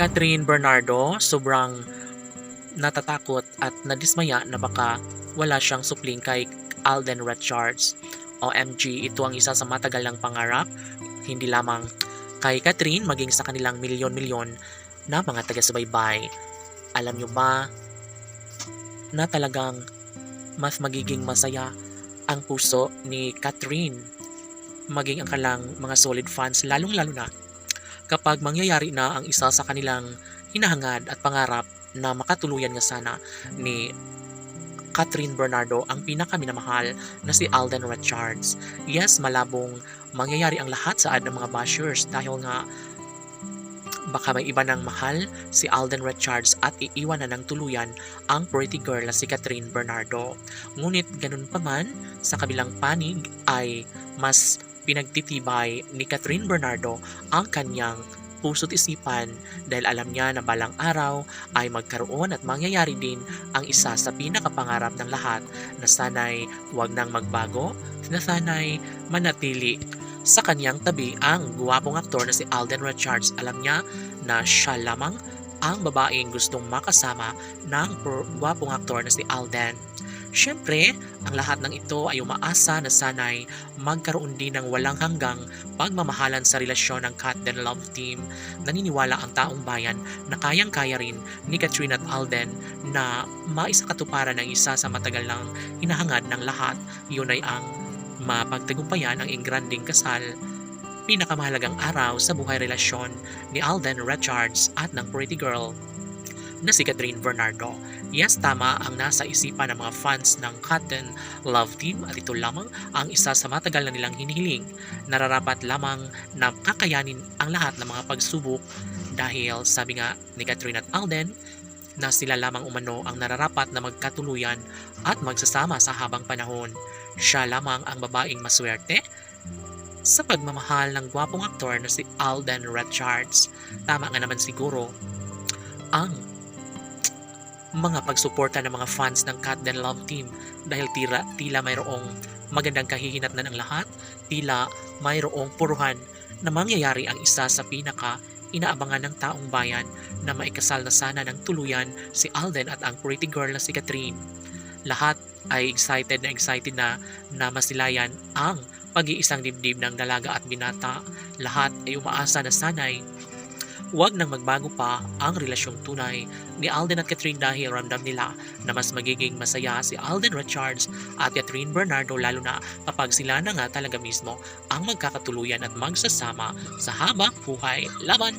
Catherine Bernardo, sobrang natatakot at nadismaya na baka wala siyang supling kay Alden Richards. OMG, ito ang isa sa matagal ng pangarap, hindi lamang kay Catherine maging sa kanilang milyon-milyon na mga taga-subaybay. Alam nyo ba na talagang mas magiging masaya ang puso ni Catherine maging ang kanilang mga solid fans, lalong-lalo na kapag mangyayari na ang isa sa kanilang hinahangad at pangarap na makatuluyan nga sana ni Catherine Bernardo, ang pinakaminamahal na si Alden Richards. Yes, malabong mangyayari ang lahat sa ad ng mga bashers dahil nga baka may iba ng mahal si Alden Richards at iiwan na ng tuluyan ang pretty girl na si Catherine Bernardo. Ngunit ganun pa man, sa kabilang panig ay mas pinagtitibay ni Catherine Bernardo ang kanyang puso't isipan dahil alam niya na balang araw ay magkaroon at mangyayari din ang isa sa pinakapangarap ng lahat na sana'y huwag nang magbago, na sana'y manatili sa kanyang tabi ang guwapong aktor na si Alden Richards. Alam niya na siya lamang ang babaeng gustong makasama ng guwapong aktor na si Alden. Siyempre, ang lahat ng ito ay umaasa na sana'y magkaroon din ng walang hanggang pagmamahalan sa relasyon ng Catden Love Team. Naniniwala ang taong bayan na kayang-kaya rin ni Catherine at Alden na maisakatuparan ang isa sa matagal ng hinahangad ng lahat. Yun ay ang mapagtagumpayan ang ingranding kasal, pinakamahalagang araw sa buhay relasyon ni Alden Richards at ng pretty girl na si Catherine Bernardo. Yes, tama ang nasa isipan ng mga fans ng Catden Love Team at ito lamang ang isa sa matagal na nilang hinihiling. Nararapat lamang na kakayanin ang lahat ng mga pagsubok dahil sabi nga ni Catherine at Alden na sila lamang umano ang nararapat na magkatuluyan at magsasama sa habang panahon. Siya lamang ang babaeng maswerte sa pagmamahal ng gwapong aktor na si Alden Richards. Tama nga naman siguro ang mga pagsuporta ng mga fans ng Catden Love Team dahil tila mayroong magandang kahihinatnan ng lahat, tila mayroong puruhan na mangyayari ang isa sa pinaka inaabangan ng taong bayan na maikasal na sana ng tuluyan si Alden at ang pretty girl na si Catherine. Lahat ay excited na masilayan ang pag-iisang dibdib ng dalaga at binata. Lahat ay umaasa na sana'y huwag nang magbago pa ang relasyong tunay ni Alden at Catherine dahil ramdam nila na mas magiging masaya si Alden Richards at Catherine Bernardo, lalo na kapag sila na nga talaga mismo ang magkakatuluyan at magsasama sa habang buhay. Laban!